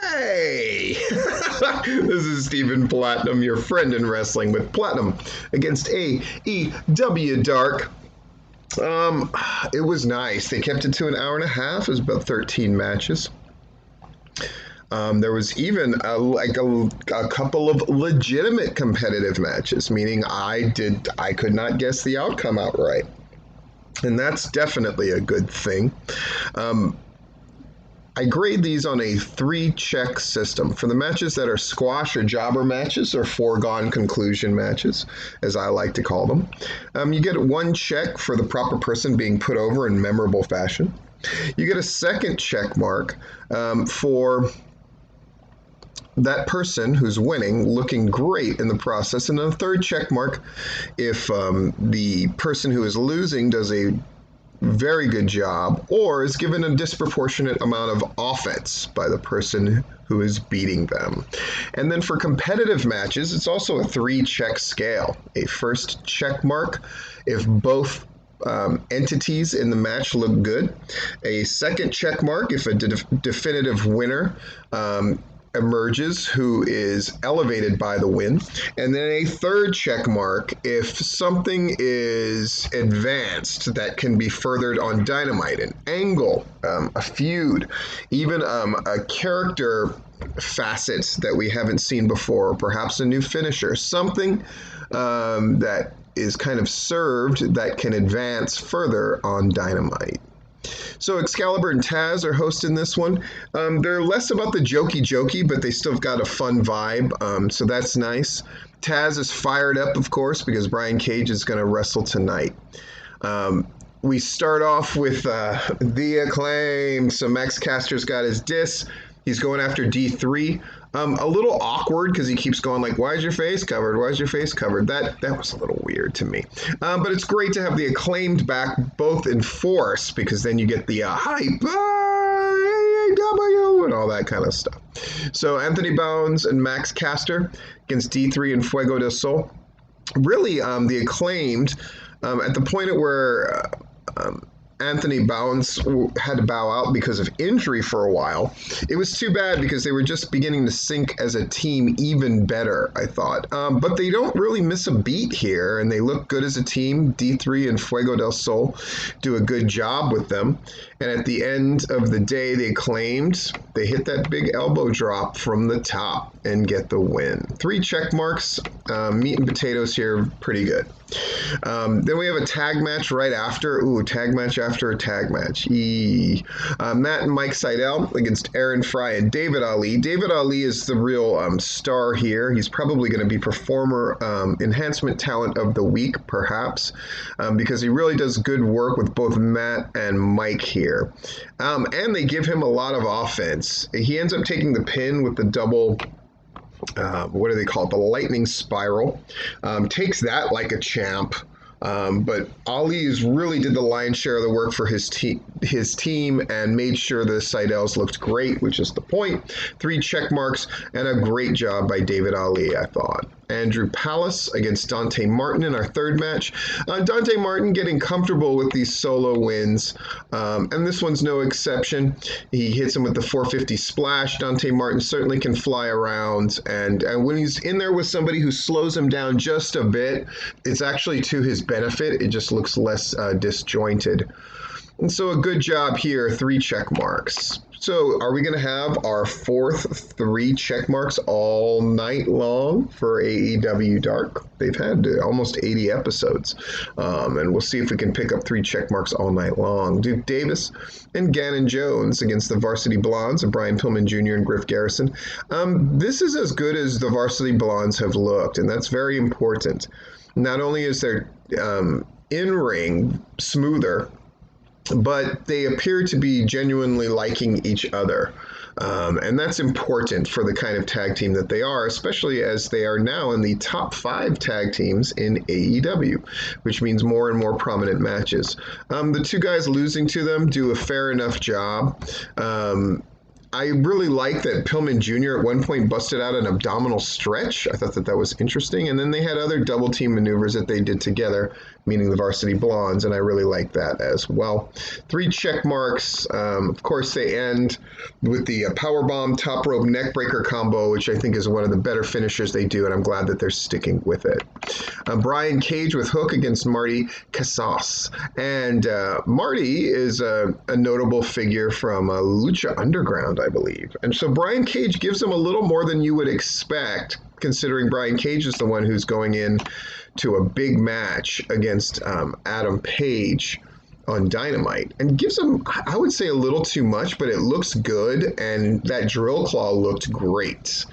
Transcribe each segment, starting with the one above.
Hey! This is Stephen Platinum, your friend in wrestling with Platinum against AEW Dark. It was nice. They kept it to an hour and a half. It was about 13 matches. There was even a couple of legitimate competitive matches, meaning I could not guess the outcome outright. And that's definitely a good thing. I grade these on a 3-check system. For the matches that are squash or jobber matches, or foregone conclusion matches, as I like to call them, you get 1 check for the proper person being put over in memorable fashion. You get a 2nd check mark for that person who's winning looking great in the process, and a 3rd check mark if the person who is losing does a very good job or is given a disproportionate amount of offense by the person who is beating them. And then for competitive matches, it's also a 3-check scale. A 1st check mark if both entities in the match look good. A 2nd check mark if a definitive winner emerges who is elevated by the win, and then a 3rd check mark if something is advanced that can be furthered on Dynamite, an angle, a feud, even a character facet that we haven't seen before, or perhaps a new finisher, something that is kind of served that can advance further on Dynamite. So Excalibur and Taz are hosting this one. They're less about the jokey, but they still have got a fun vibe, so that's nice. Taz is fired up, of course, because Brian Cage is going to wrestle tonight. We start off with The Acclaim. So Max Caster's got his diss. He's going after D3. A little awkward because he keeps going like, "Why is your face covered? Why is your face covered?" That was a little weird to me. But it's great to have the Acclaimed back, both in force, because then you get the hype, AEW, and all that kind of stuff. So Anthony Bones and Max Caster against D3 and Fuego del Sol. Really, the Acclaimed, at the point at where Anthony Bounce had to bow out because of injury for a while. It was too bad because they were just beginning to sync as a team even better, I thought. But they don't really miss a beat here, and they look good as a team. D3 and Fuego del Sol do a good job with them. And at the end of the day, they claimed they hit that big elbow drop from the top and get the win. 3 check marks, meat and potatoes here, pretty good. Then we have a tag match right after. Tag match after a tag match. Matt and Mike Seidel against Aaron Fry and David Ali. David Ali is the real star here. He's probably going to be Performer Enhancement Talent of the Week, perhaps, because he really does good work with both Matt and Mike here. And they give him a lot of offense. He ends up taking the pin with the double... what do they call it? The lightning spiral. Takes that like a champ. But Ali really did the lion's share of the work for his team and made sure the Seidels looked great, which is the point. 3 check marks and a great job by David Ali, I thought. Andrew Palace against Dante Martin in our 3rd match. Dante Martin getting comfortable with these solo wins, and this one's no exception. He hits him with the 450 splash. Dante Martin certainly can fly around, and when he's in there with somebody who slows him down just a bit, it's actually to his benefit. It just looks less disjointed. And so a good job here, 3 check marks. So are we going to have our 4th 3 check marks all night long for AEW Dark? They've had almost 80 episodes, and we'll see if we can pick up 3 check marks all night long. Duke Davis and Gannon Jones against the Varsity Blondes of Brian Pillman Jr. and Griff Garrison. This is as good as the Varsity Blondes have looked, and that's very important. Not only is their in-ring smoother, but they appear to be genuinely liking each other. And that's important for the kind of tag team that they are, especially as they are now in the top 5 tag teams in AEW, which means more and more prominent matches. The 2 guys losing to them do a fair enough job. I really like that Pillman Jr. at one point busted out an abdominal stretch. I thought that was interesting. And then they had other double team maneuvers that they did together, meaning the Varsity Blondes, and I really like that as well. 3 check marks. Of course, they end with the powerbomb top rope neckbreaker combo, which I think is one of the better finishers they do, and I'm glad that they're sticking with it. Brian Cage with hook against Marty Casas. And Marty is a notable figure from Lucha Underground, I believe. And so Brian Cage gives him a little more than you would expect, considering Brian Cage is the one who's going in to a big match against Adam Page on Dynamite, and gives him, I would say, a little too much, but it looks good, and that drill claw looked great.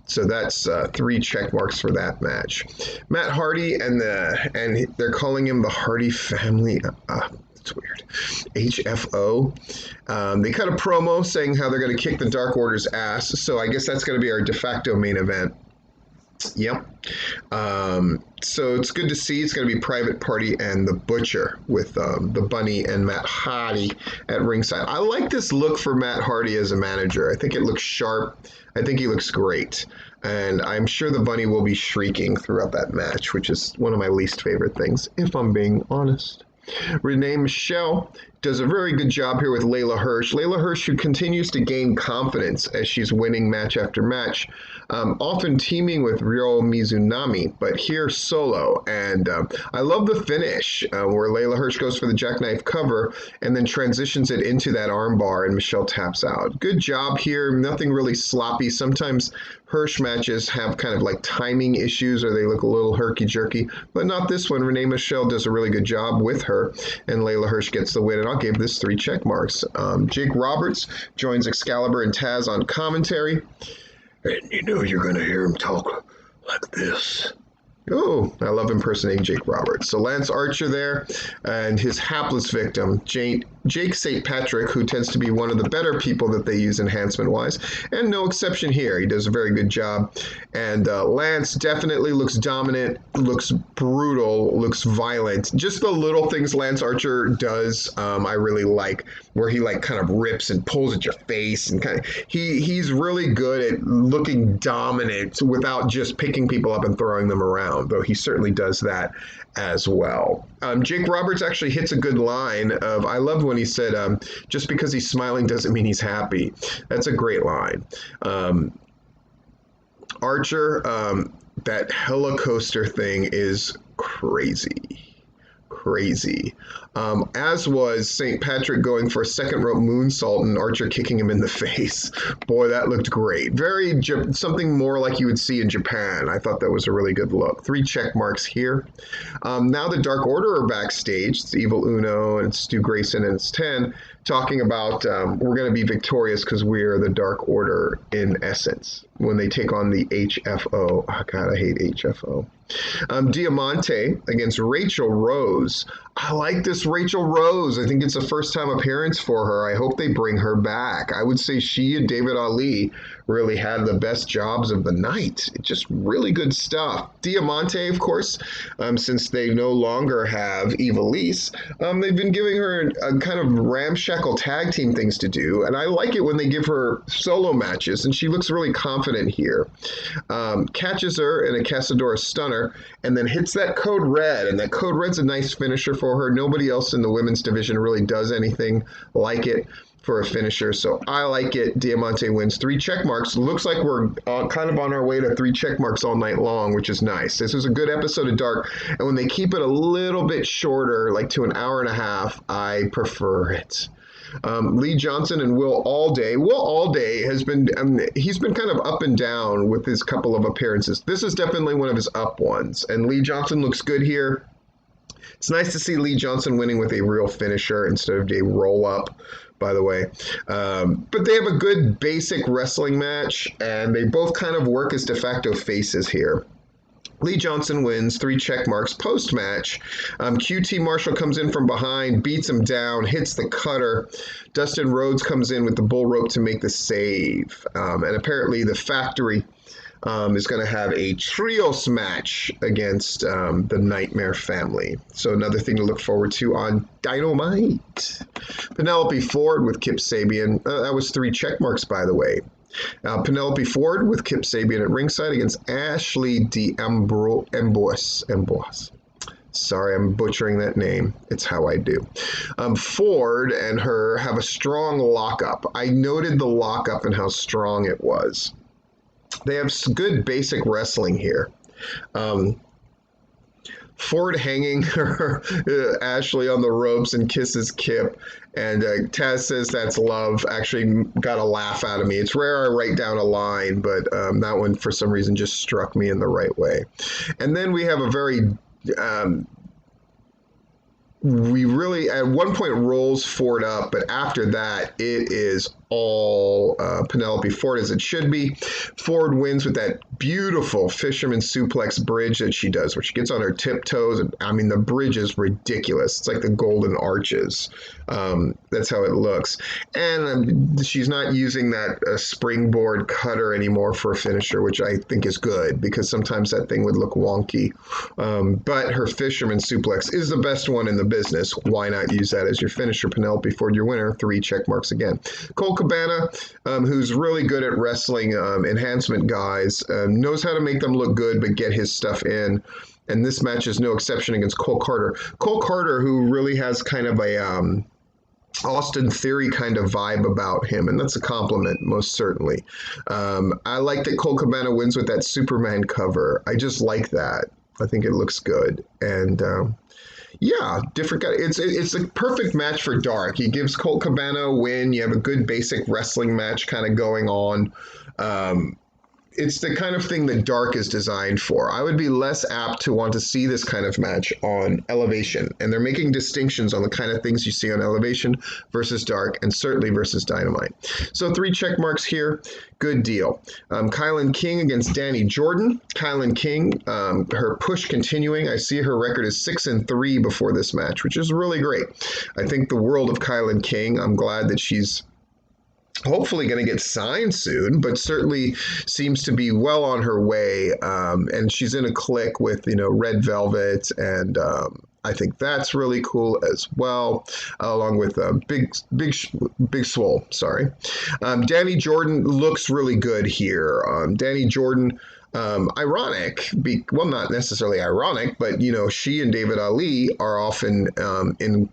So that's 3 check marks for that match. Matt Hardy and they're calling him the Hardy Family. It's weird. HFO. They cut a promo saying how they're going to kick the Dark Order's ass. So I guess that's going to be our de facto main event. Yep. So it's good to see. It's going to be Private Party and the Butcher with the Bunny and Matt Hardy at ringside. I like this look for Matt Hardy as a manager. I think it looks sharp. I think he looks great. And I'm sure the Bunny will be shrieking throughout that match, which is one of my least favorite things, if I'm being honest. Renee Michelle does a very good job here with Layla Hirsch. Layla Hirsch, who continues to gain confidence as she's winning match after match, often teaming with Ryo Mizunami, but here solo. And I love the finish where Layla Hirsch goes for the jackknife cover and then transitions it into that armbar, and Michelle taps out. Good job here. Nothing really sloppy. Sometimes Hirsch matches have kind of like timing issues or they look a little herky-jerky, but not this one. Renee Michelle does a really good job with her, and Layla Hirsch gets the win, and I'll give this 3 check marks. Jake Roberts joins Excalibur and Taz on commentary, and you know you're going to hear him talk like this. Oh, I love impersonating Jake Roberts. So Lance Archer there, and his hapless victim, Jake St. Patrick, who tends to be one of the better people that they use enhancement-wise, and no exception here. He does a very good job. And Lance definitely looks dominant, looks brutal, looks violent. Just the little things Lance Archer does, I really like, where he like kind of rips and pulls at your face, and kind of he's really good at looking dominant without just picking people up and throwing them around, though he certainly does that as well. Jake Roberts actually hits a good line of, I loved when he said, just because he's smiling doesn't mean he's happy. That's a great line. Archer, that helicoaster thing is crazy. As was St. Patrick going for a second rope moonsault and Archer kicking him in the face. Boy, that looked great. Something more like you would see in Japan. I thought that was a really good look. 3 check marks here. Now the Dark Order are backstage. It's Evil Uno and it's Stu Grayson and it's 10 talking about we're going to be victorious because we're the Dark Order in essence when they take on the HFO. Oh, God, I hate HFO. Diamante against Rachel Rose. I like this Rachel Rose. I think it's a first-time appearance for her. I hope they bring her back. I would say she and David Ali really had the best jobs of the night. Just really good stuff. Diamante, of course, since they no longer have Ivelisse, they've been giving her a kind of ramshackle tag team things to do, and I like it when they give her solo matches, and she looks really confident here. Catches her in a Casadora Stunner, and then hits that Code Red, and that Code Red's a nice finisher for her. Nobody else in the women's division really does anything like it for a finisher, so I like it. Diamante wins. 3 check marks. Looks like we're kind of on our way to 3 check marks all night long, which is nice. This was a good episode of Dark, and when they keep it a little bit shorter, like to an hour and a half, I prefer it. Lee Johnson and Will Allday. Will Allday has been, he's been kind of up and down with his couple of appearances. This is definitely one of his up ones, and Lee Johnson looks good here. It's nice to see Lee Johnson winning with a real finisher instead of a roll-up, by the way. But they have a good basic wrestling match, and they both kind of work as de facto faces here. Lee Johnson wins. 3 check marks. Post-match, QT Marshall comes in from behind, beats him down, hits the cutter. Dustin Rhodes comes in with the bull rope to make the save. And apparently the factory is going to have a trios match against the Nightmare family. So another thing to look forward to on Dynamite. Penelope Ford with Kip Sabian. That was 3 check marks, by the way. Penelope Ford with Kip Sabian at ringside against Ashley D'Ambrose. Sorry, I'm butchering that name. It's how I do. Ford and her have a strong lockup. I noted the lockup and how strong it was. They have good basic wrestling here. Ford hanging her Ashley on the ropes and kisses Kip. And Taz says that's love. Actually got a laugh out of me. It's rare I write down a line, but that one for some reason just struck me in the right way. And then we have a very... we really at one point rolls Ford up, but after that it is all Penelope Ford as it should be. Ford wins with that beautiful fisherman suplex bridge that she does, where she gets on her tiptoes, and I mean the bridge is ridiculous. It's like the golden arches. That's how it looks. And she's not using that springboard cutter anymore for a finisher, which I think is good because sometimes that thing would look wonky. But her fisherman suplex is the best one in the business. Why not use that as your finisher? Penelope Ford, your winner. 3 check marks again. Colt Cabana, who's really good at wrestling enhancement guys, knows how to make them look good but get his stuff in. And this match is no exception against Cole Carter. Cole Carter, who really has kind of a Austin Theory kind of vibe about him, and that's a compliment, most certainly. I like that Colt Cabana wins with that Superman cover. I just like that. I think it looks good. And yeah, different guy. It's a perfect match for Dark. He gives Colt Cabana a win. You have a good basic wrestling match kind of going on. It's the kind of thing that Dark is designed for. I would be less apt to want to see this kind of match on Elevation. And they're making distinctions on the kind of things you see on Elevation versus Dark, and certainly versus Dynamite. So 3 check marks here. Good deal. Kylan King against Dani Jordyn. Kylan King, her push continuing. I see her record is 6-3 before this match, which is really great. I think the world of Kylan King. I'm glad that she's hopefully going to get signed soon, but certainly seems to be well on her way. And she's in a clique with, Red Velvet, and I think that's really cool as well, along with Big Swole. Sorry. Dani Jordyn looks really good here. Dani Jordyn, ironic, well, not necessarily ironic, but, she and David Ali are often in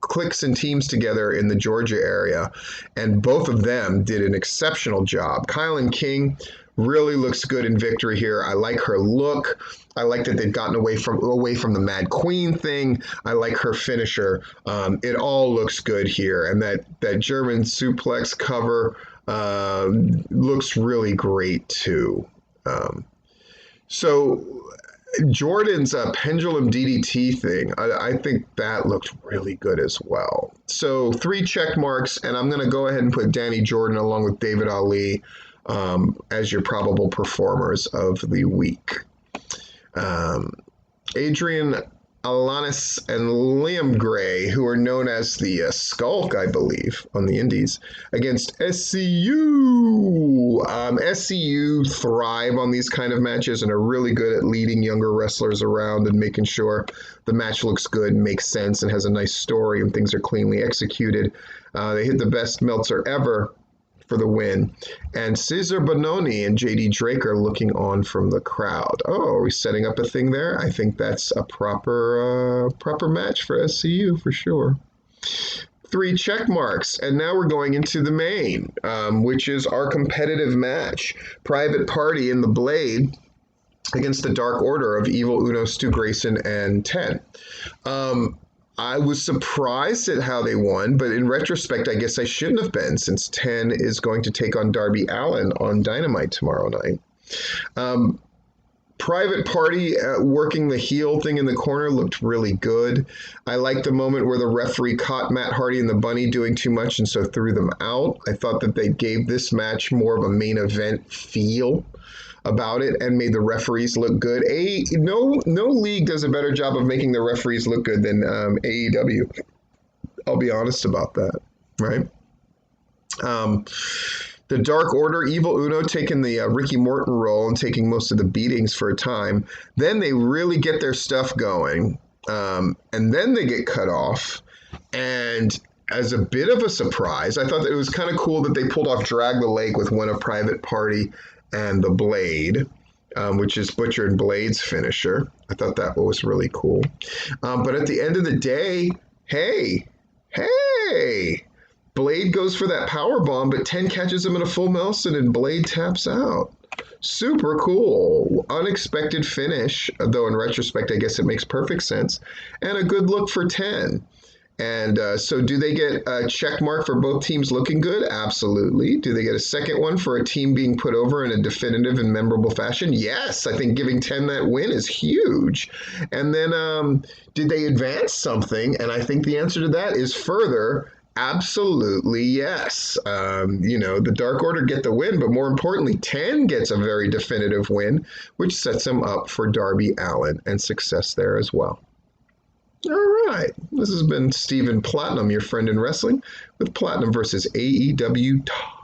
cliques and teams together in the Georgia area, and both of them did an exceptional job. Kylan King really looks good in victory here. I like her look. I like that they've gotten away from the Mad Queen thing. I like her finisher. It all looks good here, and that German suplex cover looks really great too. So Jordyn's pendulum DDT thing, I think that looked really good as well. So 3 check marks, and I'm going to go ahead and put Dani Jordyn along with David Ali as your probable performers of the week. Adrian Alanis and Liam Gray, who are known as the Skulk, I believe, on the Indies, against SCU. SCU thrive on these kind of matches and are really good at leading younger wrestlers around and making sure the match looks good, makes sense, and has a nice story and things are cleanly executed. They hit the best Meltzer ever for the win. And Cesar Bononi and JD Drake are looking on from the crowd. Oh, are we setting up a thing there? I think that's a proper match for SCU for sure. 3 check marks, and now we're going into the main, which is our competitive match. Private Party in the Blade against the Dark Order of Evil Uno, Stu Grayson, and 10. I was surprised at how they won, but in retrospect, I guess I shouldn't have been, since 10 is going to take on Darby Allin on Dynamite tomorrow night. Private Party working the heel thing in the corner looked really good. I liked the moment where the referee caught Matt Hardy and the Bunny doing too much and so threw them out. I thought that they gave this match more of a main event feel about it and made the referees look good. No league does a better job of making the referees look good than AEW. I'll be honest about that, right? The Dark Order, Evil Uno taking the Ricky Morton role and taking most of the beatings for a time. Then they really get their stuff going. And then they get cut off. And as a bit of a surprise, I thought that it was kind of cool that they pulled off Drag the Lake with One a Private Party and The Blade, which is Butcher and Blade's finisher. I thought that was really cool. But at the end of the day, hey, Blade goes for that power bomb, but 10 catches him in a full Nelson and Blade taps out. Super cool. Unexpected finish, though in retrospect, I guess it makes perfect sense. And a good look for 10. And so do they get a check mark for both teams looking good? Absolutely. Do they get a second one for a team being put over in a definitive and memorable fashion? Yes. I think giving 10 that win is huge. And then did they advance something? And I think the answer to that is further. Absolutely, yes. The Dark Order get the win, but more importantly, 10 gets a very definitive win, which sets them up for Darby Allin and success there as well. All right. This has been Stephen Platinum, your friend in wrestling, with Platinum versus AEW Dark.